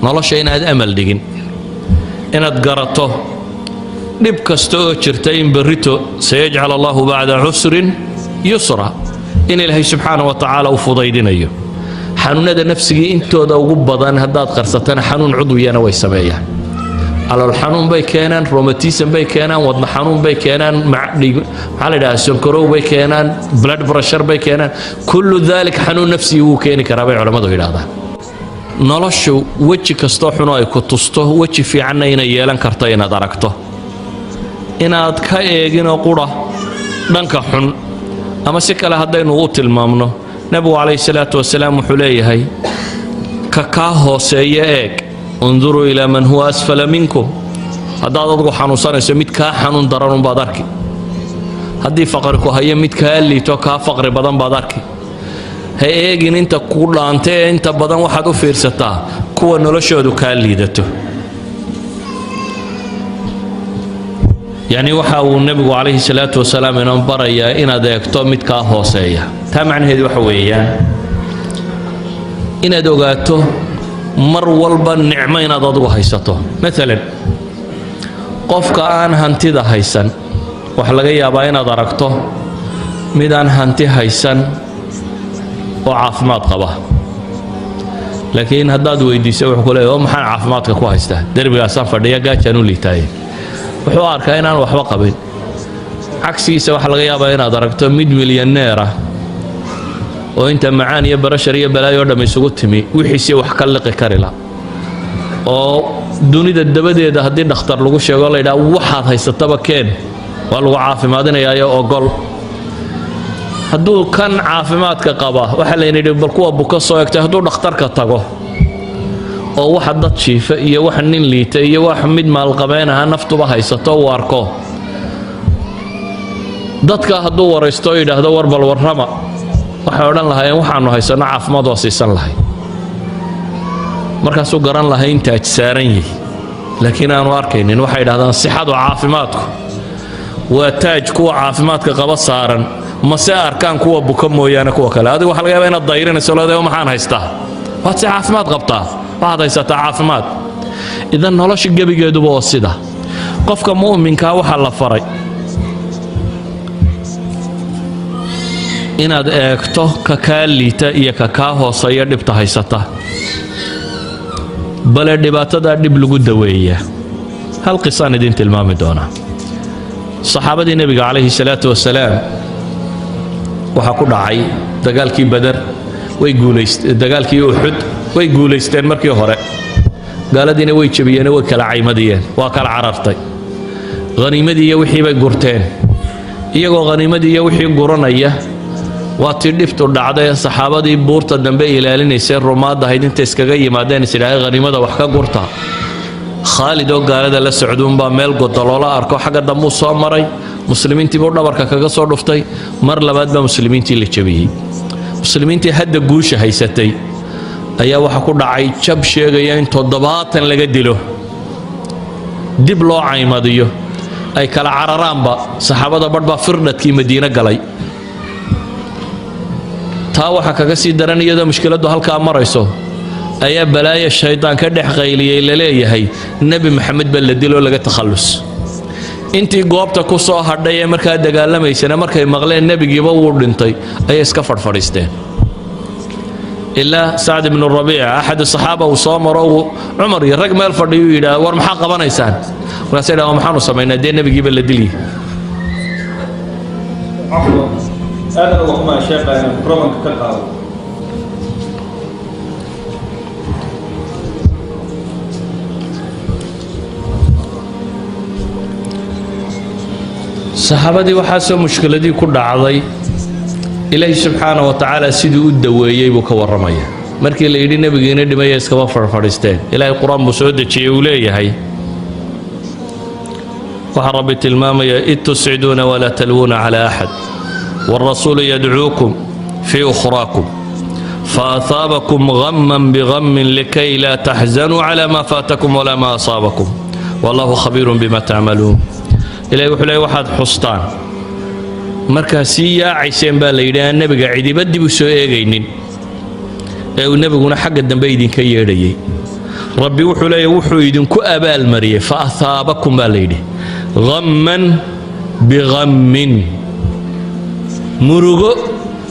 nolosha inaad amal dhigin inaad garato dhib kasta oo jirta in berrito sayajcal allahu bacda cusrin yusra in ilaahay subxaana wa tacaala u fudaydinayo xanuunada nafsigii intooda ugu badan haddaad qarsatana xanuun cudwiyana way sameeyaan calool xanuun bay keenaan rheumatism bay keenaan wadna xanuun bay keenaan maxaa la yidhaha sonkarow bay keenaan blood pressure bay keenaan kullu dalik xanuun nafsigi wuu keeni karaa bay culammadu yidhaahdaan noloshu weji kastoo xuno ay ku tusto weji fiicanna inay yeelan karto inaad aragto inaad ka eeginoo qura dhanka xun ama si kale haddaynu u tilmaamno nabigu calayhi salaatu wasalaam wuxuu leeyahay ka kaa hooseeya eeg unduruu ilaa man huwa asfala minkum haddaad adgu xanuunsanayso mid kaa xanuun daranun baad arki haddii faqri ku hayo mid kaa liito kaa faqri badan baad arki ha eegin inta ku dhaanta ee inta badan waxaad u fiirsataa kuwa noloshoodu kaa liidato يعني waxa uu nabigu calayhi salaatu wasalaam inoo barayaa inaad eegto mid kaa hooseeya taa macnaheedu waxa weeyaan inaad ogaato mar walba nicmo inaad adigu haysato maalan qofka aan hantida haysan waxa laga yaabaa inaad aragto mid aan hanti haysan oo caafimaad qaba laakiin haddaad weydiiso wuxuu ku leeyahay maxaan caafimaadka ku haystaa derbigaasaan fadhiya gaajaan u liitaaye wuxuu arkaa inaan waxba qabin cagsigiisa waxa laga yaabaa inaad aragto mid milyaneer ah oo inta macaan iyo barashar iyo balaayo dham isugu timi wixiisii wax ka liqi kari la oo dunida dabadeeda haddii dhakhtar lagu sheego la yidhaha waxaad haysataba keen waa lagu caafimaadinayaa ogol hadduu kan caafimaadka qaba waxa la yidhi bal kuwa buka soo egtay hadduu dhakhtarka tago oo waxa dad jiifa iyo wax nin liita iyo wax mid maalqabeen ah naftuba haysato uu arko dadka hadduu waraysto yidhaahdo war bal warrama waxay odhan lahaayeen waxaanu haysano caafimaad waa siisan lahay markaasuu garan lahay inta ajsaaran yihi laakiin aanu arkaynin waxay yidhahdaan sixadu caafimaadku waa taaj kuwa caafimaadka qaba saaran mase arkaan kuwa buka mooyaane kuwa kale adigu waxa laga yaabaa inaad dayrinayso leedahay maxaan haystaa waad si caafimaad qabtaa waxaad haysataa caafimaad idan nolosha gebigeeduba oo sida qofka mu'minkaa waxaa la faray inaad eegto ka kaa liita iyo ka kaa hooseeya dhibta haysata bale dhibaatadaa dhib lagu daweeyaa hal qisaan idin tilmaami doonaa saxaabadii nebiga calayhi salaatu wasalaam waxaa ku dhacay dagaalkii badar way guulaysteen dagaalkii uxud way guulaysteen markii hore gaaladiina way jabiyeen way kala caymadiyeen waa kala carartay haniimadii iyo wixii bay gurteen iyagoo haniimadii iyo wixii guranaya waa tii dhibtu dhacday saxaabadii buurta dambe ilaalinaysay rumaadda ahayd inta iskaga yimaadeen isidhaahay haniimada wax ka gurta khaalid oo gaalada la socduunbaa meel godoloola arko xagga dambuu soo maray muslimiintii buu dhabarka kaga soo dhuftay mar labaad baa muslimiintii la jabiyey muslimiintii hadda guusha haysatay ayaa waxa ku dhacay jab sheegaya in 70 laga dilo dib loo caymadiyo ay kala cararaanba saxaabada badh baa firdhadkii madiina galay taa waxa kaga sii daran iyadoo mushkiladu halkaa marayso ayaa balaaya shaydaan ka dhex qayliyay la leeyahay nebi maxamed baa la diloo laga takhallus intii goobta ku soo hadhay ee markaa dagaalamaysana markay maqleen nebigiiba wuu dhintay ayay iska fadhfadhiisteen ilaa sacd ibnu rabiica axad saxaaba uu soo maro cumar iyo rag meel fadhiyuu yidhaah war maxaa qabanaysaan markaasay dhaha maxaanu samaynaa dee nebigiiba la diliyay هذا هو ما شيخ برومن كقاو saxaabadii waxaa soo mushkiladii ku dhacday ilaahi subxaanahu wa tacaala sidii u daweeyey buu ka warramaya markii la yidhi nebigiina dhimaya iskaba fadhiisteen ilaahay qur-aan buu soo dejiyey uu leeyahay waxaa rabbi tilmaamaya id tusciduuna walaa talwuuna calaa axad والرسول يدعوكم في أخراكم فأثابكم غما بغم لكي لا تحزنوا على ما فاتكم ولا ما أصابكم والله خبير بما تعملون إلهي وحلي واحد حسطان مركزية عيسين بالليلة النبي قاعد يبدي بسوء جينين النبي قلنا حق الدنبيدين كي يريي ربي وحلي وحيد كو أبال مريه فأثابكم بالليل غما بغم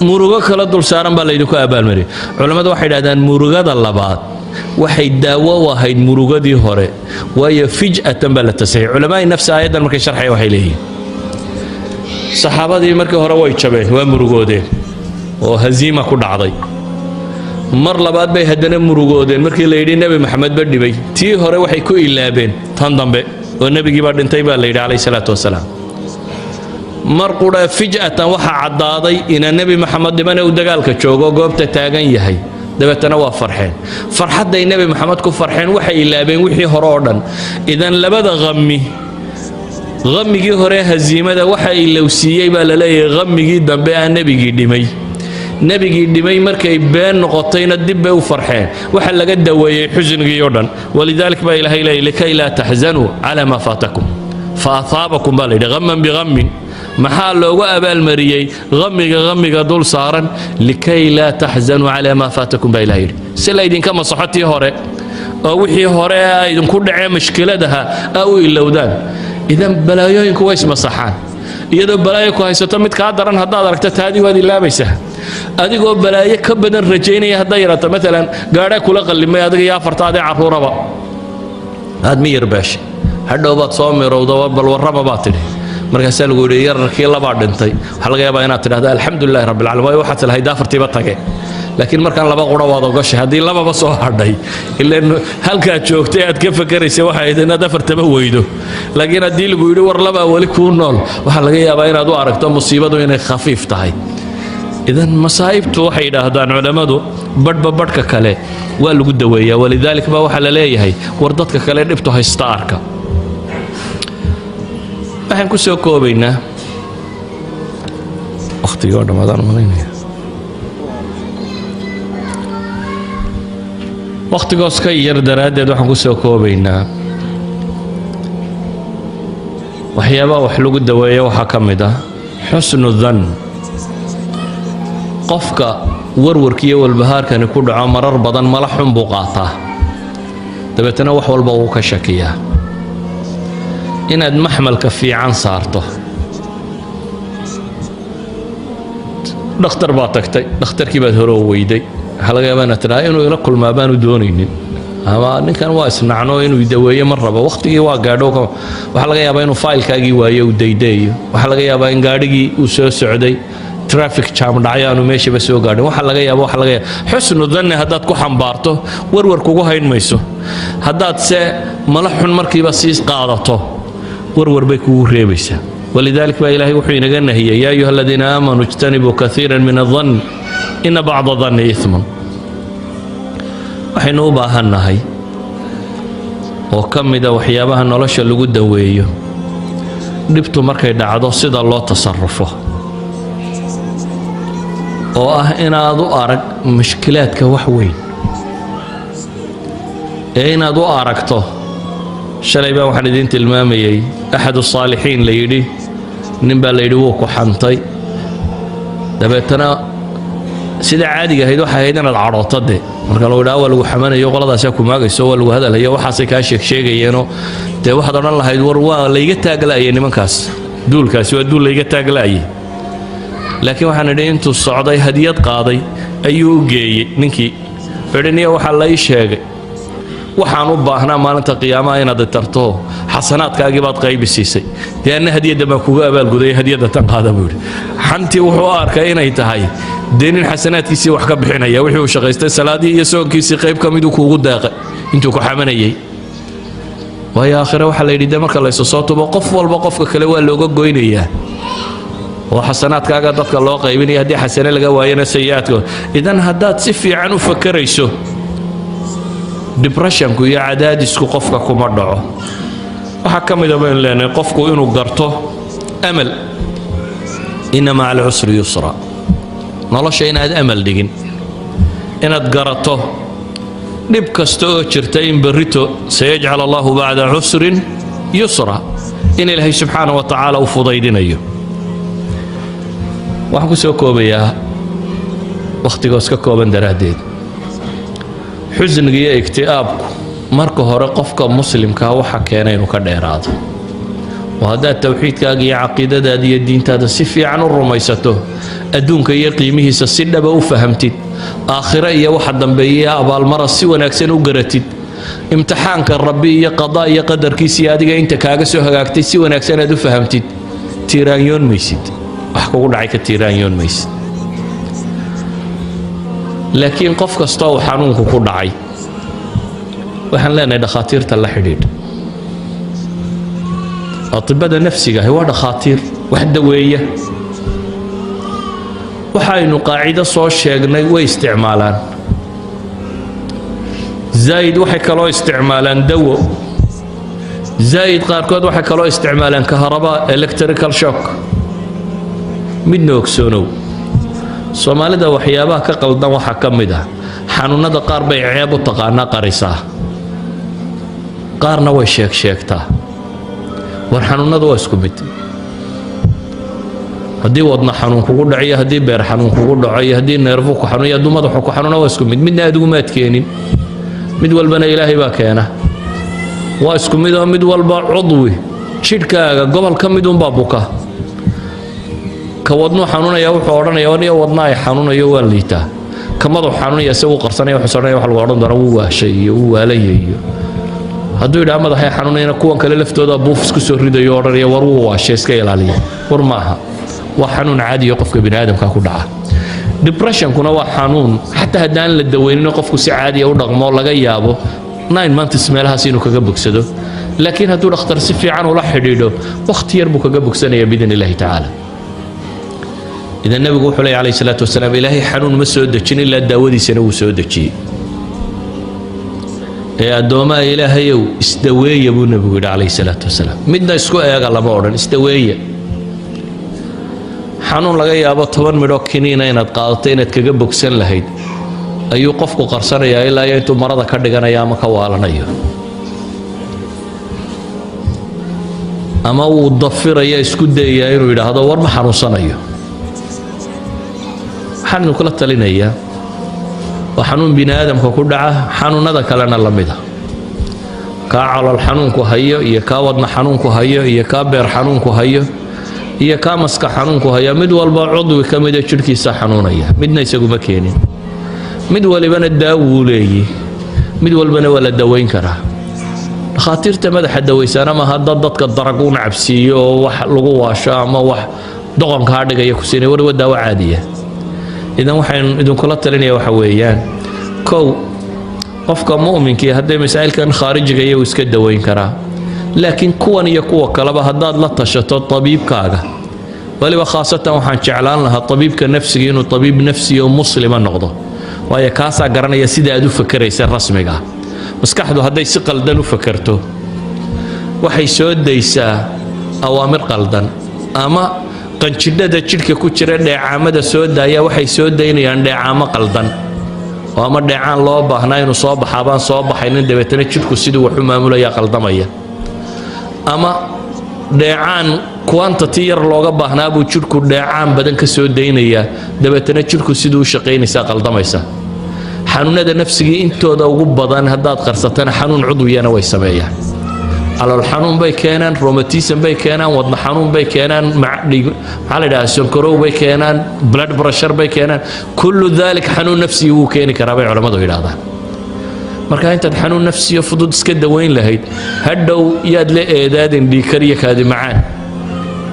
murugo kala dul saaran baa laydinku abaalmariyay culimadu waxay yiraahdaan murugada labaad waxay daawo u ahayd murugadii hore waayo fij'atan baa la tasxiix culimada nafsi aayadan markay sharxay waxay leeyihiin saxaabadii markii hore way jabeen waa murugoodeen oo haziima ku dhacday mar labaad bay haddana murugoodeen markii la yidhi nabi maxamed ba dhibay tii hore waxay ku ilaabeen tan dambe oo nabigii baa dhintay baa la yidhi calayhi salaatu wasalaam mar qura fij'atan waxa cadaaday in nabi maxamed dibana uu dagaalka joogo goobta taagan yahay dabeetana waa farxeen farxaday nabi maxamed ku farxeen waxay ilaabeen wixii hore oo dhan idan labada ghammigii hore haziimada waxa ilowsiiyay baa la leeyahay ghammigii dambe aan nabigii dhimay markay been noqotayna dib bay u farxeen waxa laga daweeyay xusnigii oo dhan walidaalka baa ilaahay leeyahay likay la tahzanu ala ma fatakum fa athaabakum bal ghamman bi ghammin maxaa loogu abaalmariyay ghammiga dul saaran likay la tahzanu ala ma fatakum baa ilaahay si la idinka masaxatii hore oo wixii hore ay idinku dhacay mushkiladaha aw ilowdaan idan balaayooyinku way ismasaxaan iyadoo balaayo ku haysato mid ka daran haddaad aragto taadi waad ilaabaysaa adigoo balaayo ka badan rajaynaya hadday yarato maalan gaadha kula qallimay adiga iyo afartaadii carruuraba aad miyir beeshay hadhow baad soo mirowda bal warraba baad tidhi markaasaa lagu yidhi yararkii labaa dhintay waxaa laga yaabaa inaad tidhahdo alxamdulilahi rabbilcaalamiin waayo waxaad tilahayd afartiiba tage laakiin markaan laba qura waad ogashay haddii lababa soo hadhay ilaan halkaad joogtay aad ka fakaraysay waxay ahayd inaad afartaba weydo laakiin haddii lagu yidhi war labaa weli kuu nool waxaa laga yaabaa inaad u aragto musiibadu inay khafiif tahay idan masaa'ibtu waxay yidhaahdaan culammadu badhba badhka kale waa lagu daweeyaa walidaalika baa waxaa la leeyahay war dadka kale dhibtu haysta arka waxaan ku soo koobaynaa waqtigii oo dhammaadaan malaynaya waqtigoos ka yar daraaddeed waxaan ku soo koobaynaa waxyaabaha wax lagu daweeyo waxaa ka mid ah xusnu dhann qofka warwarkiiyo walbahaarkani ku dhaco marar badan mala xun buu qaataa dabeetana wax walba wuu ka shakiyaa inaad maxmalka fiican saarto dhakhtar baad tagtay dhakhtarkii baad hore weyday waxaa laga yaabaa inaad tidhaha inuu ila kulmaa baanu doonaynin ama ninkan waa isnacno inuu daweeyo mar rabo waqtigii waa gaadho waxaa laga yaabaa inuu faylkaagii waayo uu daydaeyo waxaa laga yaabaa in gaadhigii uu soo socday traffic jam dhacay aanu meeshaba soo gaadhin waxa laga yaabo xusnu dhanni haddaad ku xambaarto warwar kugu hayn mayso haddaad se mala xun markiiba sii qaadato warwar bay kugu reebaysaa walidaalika baa ilaahay wuxuu inaga nahiyay yaa ayuha aladiina aamanuu ijtanibuu kaiiran min adhann ina bacda dhanni iimun waxaynu u baahannahay oo ka mida waxyaabaha nolosha lagu daweeyo dhibtu markay dhacdo sida loo tasarrufo oo ah inaad u arag mushkilaadka wax weyn ee inaad u aragto shalay baa waxaan idiin tilmaamayay axadu saalixiin la yidhi nin baa la yidhi wuu ku xantay dabeetana sida caadiga ahayd waxay ahayd inaad cadhooto dee marka lagu yidhaha waa lagu xamanayo qoladaasaa ku maagayso waa lagu hadalhayo waxaasay kaa sheegsheegayeenoo dee waxaad odhan lahayd war waa layga taagla'ayay nimankaas duulkaasi waa duul layga taagla'ayay laakiin waxaan idhi intuu socday hadiyad qaaday ayuu u geeyey ninkii idhiniyo waxaa la ii sheegay waxaan u baahnaa maalinta qiyaamaha inaad tarto xasanaadkaagii baad qaybi siisay dee anna hadiyadda baan kugu abaalgudaya hadiyadda tan qaada buu yidhi xantii wuxuu u arkay inay tahay dee nin xasanaadkiisii wax ka bixinaya wixii uu shaqaystay salaadii iyo soonkiisii qayb ka miduu kuugu deeqay intuu ku xamanayay waayo aakhire waxaa la yidhi dee marka laysu soo tubo qof walba qofka kale waa looga goynayaa oo xasanaadkaaga dadka loo qaybinaya haddii xasane laga waayana sayi'aadkooda idan haddaad si fiican u fakarayso depressionku iyo cadaadisku qofka kuma dhaco waxaa ka mida baynu leenahay qofku inuu garto amal ina maca alcusri yusra nolosha inaad amal dhigin inaad garato dhib kasta oo jirta in berrito sayajcal allahu bacda cusrin yusra in ilaahay subxaana wa tacaala u fudaydinayo waxaan ku soo koobayaa wakhtigoos ka kooban daraaddeed xusniga iyo igti'aabku marka hore qofka muslimka waxa keenay inuu ka dheeraado وهذا التوحيد كاغي عقيدة هذه الدين هذا سفي عن الرميسته أدونك يقيمه سسنة بوفهمتد آخرة يا واحد ضمبية أبا المرة سوى نكسن وقرتد امتحانك الربي قضاء قدر كيسي هذه أنت كاغسو هاكتي سوى نكسن هذا فهمتد تيرانيون ميسد أحكوا عليك تيرانيون ميسد لكن قفك استوى حنونك كل عي وحن لنا دخاتير تلا حديد أطباء نفسية هو دخاتير وحدة وية وحين قاعدة صوت شيغنا واستعمالان زايد وحي كلو استعمالان دو زايد قاركود وحي كلو استعمالان كهرباء الكتريكال شوك من نوكسونو soomaalida waxyaabaha ka qaldan waxa kamid ah xanuunada qaar bay ceeb u taqaana qarisa qaarna way sheegtaa war xanuunada waa isku mid hadii wadna xanuun kugu dhaciyo hadii beer xanuun kugu dhaciyo hadii neerfu ku xanuun iyo dumada ku xanuuna waa isku mid midna adigu maad keenin mid walbana ilaahay baa keena waa isku mid oo mid walba cudwi jidhkaaga gobol ka mid un baa buka كودنو حنونا يا وحورنا يا وني ودنا حنونا يا وليتا كمدو حنونا يا سو قرصنا يا حسنا يا وحلو قرن درو شيء ولي هدو إذا ما ضحى حنونا ينا كون كل لفتو دا بوفس كسر ريدا يورر يا ورو واشيس كيل عليه ورماها وحنون عادي يوقف كبني آدم كاكو دعاء depression كنا وحنون حتى هدان للدوين يوقف كسي عادي أو رقم الله جيابه 9 months سمالها سينو كجبك سدو لكن هدول اختار سفي عنه ولا حديده واختيار بك جبك سنة بإذن الله تعالى إذا النبي يقول عليه الصلاة والسلام إلهي حنون ما سودتشين إلا الداودي سنو سودتشي يا دوما إلهي استوي أبو النبي عليه الصلاة والسلام مدنا اسكو يا الله مورن استوي حنون لغاية أبو طبعا مروكينين أين قاطين تكجبك سن لهيد أيو قفكو قرصنا يا إلا ينتو مرضى كردقنا يا مكوالنا يو أما وضفر يا اسكود يا إنو إلى هذا ورم حنوصنا يو حنون كل التلينية وحنون بني آدم كقدعة حنون هذا كلنا لمده كعلى الحنون كهية يكا ودنا حنون كهية يكا بير حنون كهية يكا مسك حنون كهية مدول بعض وكمد شركي سحنونية مدنا يسقوا مكينين مدول بنا الداولي مدول بنا ولا الدوين كره خاطر تمدح الدويسان ما هددت كالدرقون عبسية وح لقوا شام وح دقن كاردك يكسيني وروا دواء عادية إذا وحين إذا كل التلينية وحويان كو قفك مؤمن كي هذا مسائل كان خارج جاي ويسكت دوين كرا لكن كون يقوى كلبه هداد لا تشط الطبيب كاغا ولي وخاصة وحن شعلان لها الطبيب كنفسي إنه طبيب نفسي ومسلم النقضة وهي كاسة قرنا يا سيدي أدو فكر يصير رسمي جا بس كحدو هذا يسقل دنو فكرته وحي سود ديسا أوامر قلدن أما qanjidhada jidhka ku jira dheecaamada soo daaya waxay soo daynayaan dheecaamo qaldan oo ama dheecaan loo baahnaa inuu soo baxabaan soo baxaynin dabeetana jidhku sidii wax u maamulaya qaldamaya ama dheecaan quantity yar looga baahnaa buu jidhku dheecaan badan ka soo daynaya dabeetana jidhku sidii u shaqaynaysa qaldamaysa xanuunada nafsiga intooda ugu badan haddaad qarsatana xanuun cudwiyana way sameeyaan على الحنون بي كانان روماتيزم بي كانان وضن حنون بي كانان على ده سكرو بي كانان بلاد بريشر بي كانان كل ذلك حنون نفسي هو كان كرابي علماء هذا marka inta xanuun nafsiyo fudud iska daweyn lahayd hadhow yaad la eedaadin dhiikariya kaadi macaan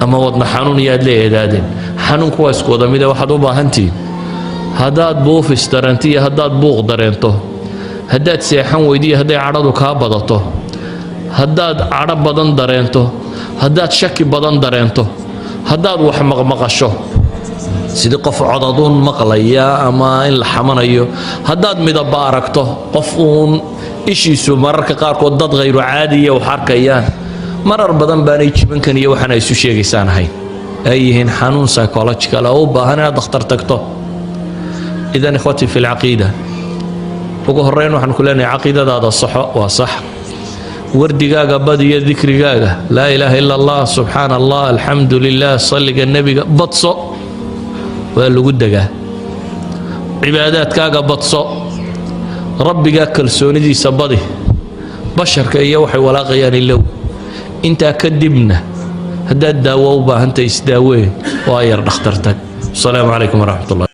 ama wadna xanuun yaad la eedaadin xanuunku waa isku wada mid ah waxaad u baahantii hadaad buufis dareentiyo hadaad buuq dareento hadaad seexan weydiyo haday cadhadu ka badato hadaad cadho badan dareento hadaad shaki badan dareento hadaad wax maqmaqasho sidii qof codadun maqlaya ama in la xamanayo hadaad midaba aragto qof uun ishiisu mararka qaarkood dad غير caadi ah wax arkayaan marar badan baanay jibankan iyo waxana isu sheegaysaan ahayn ay yihiin xanuun psychological oo u baahan inaad dhakhtar tagto idan ikhwati fi al-aqeeda ugu horeyn waxaan ku leenahay aqeedadaada saxo waa sax wardigaaga badiyo dhikrigaaga la ilaha illa allah subhanallah alhamdulillah salliga nabiga badso waa lagu dagaa cibaadaadkaaga badso rabbiga kalsoonidiisa badi basharka iyo waxay walaaqayaan ilow intaa kadibna haddaad daawo u baahanta isdaawee oo ayar dhakhtar tag. Asalaamu calaykum waraxmat ullah.